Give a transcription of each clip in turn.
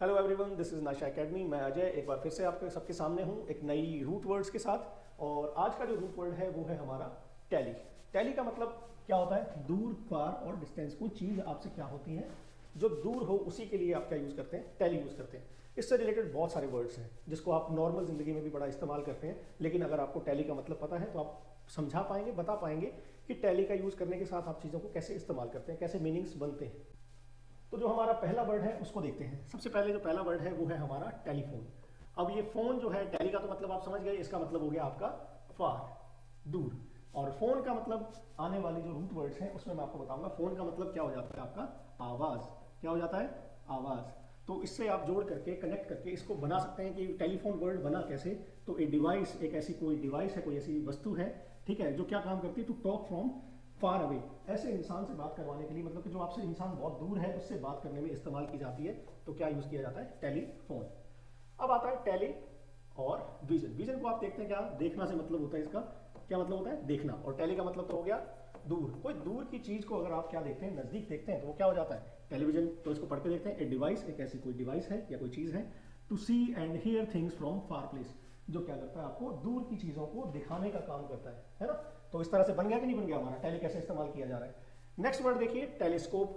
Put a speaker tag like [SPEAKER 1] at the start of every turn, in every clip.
[SPEAKER 1] Hello everyone, this is नाशा academy. मैं अजय एक बार फिर से आपके सबके सामने हूँ एक नई रूट वर्ड्स के साथ। और आज का जो रूट वर्ड है वो है हमारा टैली। टैली का मतलब क्या होता है? दूर, पार और डिस्टेंस। कोई चीज़ आपसे क्या होती है जो दूर हो, उसी के लिए आप क्या यूज़ करते हैं? टैली यूज़ करते हैं। इससे रिलेटेड बहुत सारे वर्ड्स हैं जिसको आप नॉर्मल ज़िंदगी में भी बड़ा इस्तेमाल करते हैं, लेकिन अगर आपको टैली का मतलब पता है तो आप समझा पाएंगे, बता पाएंगे कि टैली का यूज़ करने के साथ आप चीज़ों को कैसे इस्तेमाल करते हैं, कैसे मीनिंग्स बनते हैं। तो जो हमारा पहला वर्ड है उसको देखते हैं। सबसे पहले जो पहला वर्ड है वो है हमारा टेलीफोन। अब ये फोन जो है, टैली का तो मतलब आप समझ गए, इसका मतलब हो गया आपका फार, दूर। और फोन का मतलब आने वाली जो रूट वर्ड्स हैं उसमें मैं आपको बताऊंगा। फोन का मतलब क्या हो जाता है आपका? आवाज। क्या हो जाता है? आवाज। तो इससे आप जोड़ करके, कनेक्ट करके इसको बना सकते हैं कि टेलीफोन वर्ड बना कैसे। तो ए डिवाइस, एक ऐसी कोई डिवाइस है, कोई ऐसी वस्तु है, ठीक है, जो क्या काम करती है? To talk from far away. ऐसे इंसान से बात करवाने के लिए, मतलब कि जो आपसे इंसान बहुत दूर है उससे बात करने में इस्तेमाल की जाती है। तो क्या यूज किया जाता है? टेलीफोन। अब आता है टैली और विजन। विजन को आप देखते हैं, क्या देखना से मतलब होता है इसका। क्या मतलब होता है? देखना। और टैली का मतलब तो हो गया दूर। कोई दूर की चीज को अगर आप क्या देखते हैं, नजदीक देखते हैं, तो वो क्या हो जाता है? टेलीविजन। तो इसको पढ़ के देखते हैं। ए डिवाइस, एक ऐसी कोई डिवाइस है या कोई चीज है। To see and hear things from far place, जो क्या करता है? आपको दूर की चीजों को दिखाने का काम करता है ना। तो इस तरह से बन गया कि नहीं बन गया हमारा टैली कैसे इस्तेमाल किया जा रहा है। नेक्स्ट वर्ड देखिए, टेलीस्कोप।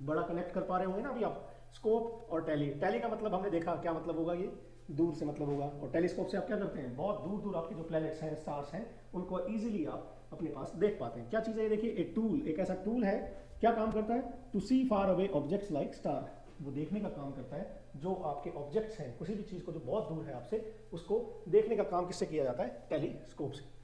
[SPEAKER 1] बड़ा कनेक्ट कर पा रहे होंगे ना अभी आप, स्कोप और टैली। टैली का मतलब हमने देखा क्या मतलब होगा, ये दूर से मतलब होगा। और टेलीस्कोप से आप क्या करते हैं? बहुत दूर दूर आपके जो प्लैनेट्स हैं, स्टार्स हैं, उनको इजीली आप अपने पास देख पाते हैं। क्या चीज़ है ये? देखिए, एक टूल, एक ऐसा टूल है, क्या काम करता है? To see far away objects like star. वो देखने का काम करता है, जो आपके ऑब्जेक्ट्स हैं, किसी भी चीज़ को जो बहुत दूर है आपसे, उसको देखने का काम किससे किया जाता है? टेलीस्कोप से।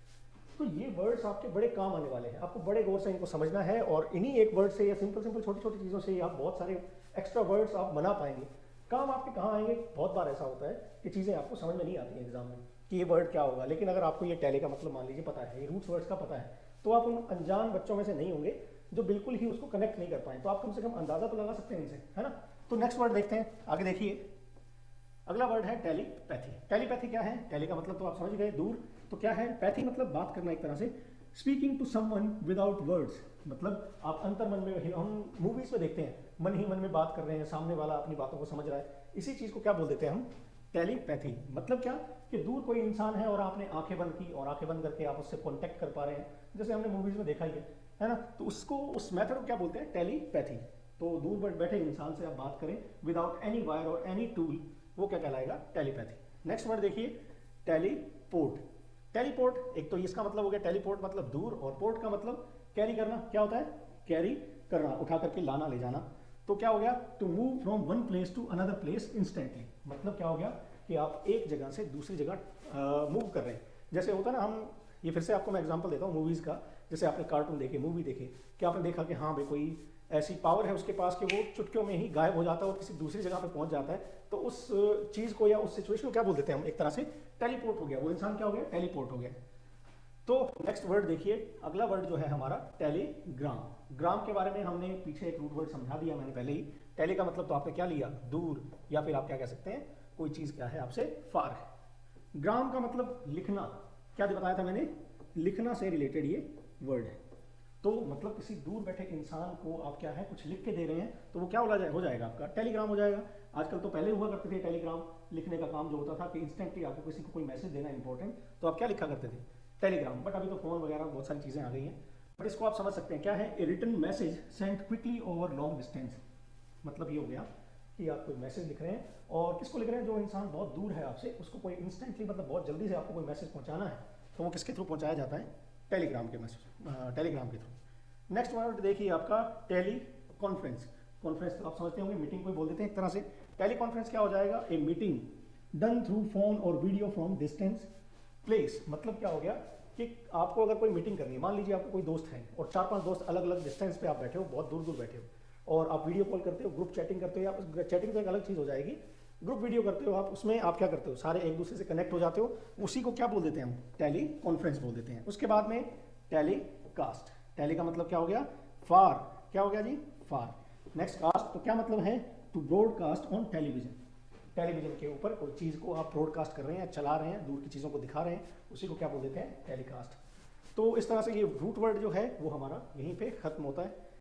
[SPEAKER 1] तो ये वर्ड्स आपके बड़े काम आने वाले हैं, आपको बड़े गौर से इनको समझना है। और इन्हीं एक वर्ड से या सिंपल सिंपल छोटी छोटी चीज़ों से आप बहुत सारे एक्स्ट्रा वर्ड्स आप बना पाएंगे। काम आपके कहाँ आएंगे? बहुत बार ऐसा होता है कि चीज़ें आपको समझ में नहीं आती हैं एग्जाम में कि ये वर्ड क्या होगा, लेकिन अगर आपको ये टैली का मतलब मान लीजिए पता है, ये रूट्स वर्ड्स का पता है, तो आप उन अनजान बच्चों में से नहीं होंगे जो बिल्कुल ही उसको कनेक्ट नहीं कर पाए। तो आप कम से कम अंदाजा तो लगा सकते हैं इनसे, है ना। तो नेक्स्ट वर्ड देखते हैं, आगे देखिए। अगला वर्ड है टेलीपैथी। टेलीपैथी क्या है? टैली का मतलब तो आप समझ गए, दूर। तो क्या है? पैथी मतलब बात करना, एक तरह से speaking to someone without words. मतलब आप अंतर मन में, हम मूवीज में देखते हैं, मन ही मन में बात कर रहे हैं, सामने वाला अपनी बातों को समझ रहा है। इसी चीज को क्या बोल देते हैं हम? टेलीपैथी। मतलब क्या कि दूर कोई इंसान है और आपने आंखें बंद की और आंखें बंद करके आप उससे कॉन्टेक्ट कर पा रहे हैं, जैसे हमने मूवीज में देखा ही है ना। तो उसको, उस मेथड को क्या बोलते हैं? टेलीपैथी। तो दूर बैठे इंसान से आप बात करें विदाउट एनी वायर और एनी टूल, वो क्या कहलाएगा? टेलीपैथी। नेक्स्ट वर्ड देखिए, टेलीपोर्ट। टेलीपोर्ट, एक तो इसका मतलब हो गया टेलीपोर्ट मतलब दूर, और पोर्ट का मतलब कैरी करना। क्या होता है? कैरी करना, उठा करके लाना, ले जाना। तो क्या हो गया? To move from one place to another place instantly. मतलब क्या हो गया कि आप एक जगह से दूसरी जगह मूव कर रहे हैं। जैसे होता है ना, हम ये फिर से आपको मैं एग्जांपल देता हूँ मूवीज़ का। जैसे आपने कार्टून देखे, मूवी देखे, क्या आपने देखा कि हाँ भाई कोई ऐसी पावर है उसके पास कि वो चुटकियों में ही गायब हो जाता है और किसी दूसरी जगह पे पहुंच जाता है। तो उस चीज़ को या उस सिचुएशन को क्या बोल देते हैं हम? एक तरह से टेलीपोर्ट हो गया, वो इंसान क्या हो गया? टेलीपोर्ट हो गया। तो नेक्स्ट वर्ड देखिए, अगला वर्ड जो है हमारा टेलीग्राम। ग्राम के बारे में हमने पीछे एक रूट वर्ड समझा दिया मैंने पहले ही। टेली का मतलब तो आपने क्या लिया? दूर, या फिर आप क्या कह सकते हैं, कोई चीज़ क्या है आपसे फार है। ग्राम का मतलब लिखना। क्या बताया था मैंने? लिखना से रिलेटेड ये वर्ड है। तो मतलब किसी दूर बैठे इंसान को आप क्या है, कुछ लिख के दे रहे हैं, तो वो क्या हो जाएगा आपका? टेलीग्राम हो जाएगा। आजकल तो पहले हुआ करते थे टेलीग्राम लिखने का काम, जो होता था कि इंस्टेंटली आपको किसी को कोई मैसेज देना इंपॉर्टेंट, तो आप क्या लिखा करते थे? टेलीग्राम। बट अभी तो फोन वगैरह बहुत सारी चीज़ें आ गई हैं। बट इसको आप समझ सकते हैं क्या है? A written message sent quickly over long distance. मतलब ये हो गया कि आप कोई मैसेज लिख रहे हैं, और किसको लिख रहे हैं? जो इंसान बहुत दूर है आपसे, उसको कोई इंस्टेंटली, मतलब बहुत जल्दी से आपको कोई मैसेज पहुंचाना है, तो वो किसके थ्रू पहुंचाया जाता है? टेलीग्राम के मैसेज, टेलीग्राम के थ्रू। नेक्स्ट वर्ड देखिए आपका टेली कॉन्फ्रेंस। कॉन्फ्रेंस तो आप समझते होंगे, मीटिंग को बोल देते हैं एक तरह से। टेली कॉन्फ्रेंस क्या हो जाएगा? A meeting done through phone और वीडियो फ्रॉम डिस्टेंस प्लेस। मतलब क्या हो गया कि आपको अगर कोई मीटिंग करनी है, मान लीजिए आपको कोई दोस्त है और 4-5 दोस्त अलग अलग डिस्टेंस पे आप बैठे हो, बहुत दूर दूर बैठे हो, और आप वीडियो कॉल करते हो, ग्रुप चैटिंग करते हो, या चैटिंग तो एक अलग चीज़ हो जाएगी, ग्रुप वीडियो करते हो आप, उसमें आप क्या करते हो? सारे एक दूसरे से कनेक्ट हो जाते हो। उसी को क्या बोल देते हैं हम? टेली कॉन्फ्रेंस बोल देते हैं। उसके बाद में टेलीकास्ट। टेली का मतलब क्या हो गया? फार। क्या हो गया जी? फार। नेक्स्ट कास्ट, तो क्या मतलब है? To broadcast on television. Television के ऊपर कोई चीज़ को आप ब्रॉडकास्ट कर रहे हैं, चला रहे हैं, दूर की चीज़ों को दिखा रहे हैं, उसी को क्या बोल देते हैं? टेलीकास्ट। तो इस तरह से ये रूट वर्ड जो है वो हमारा यहीं पे खत्म होता है।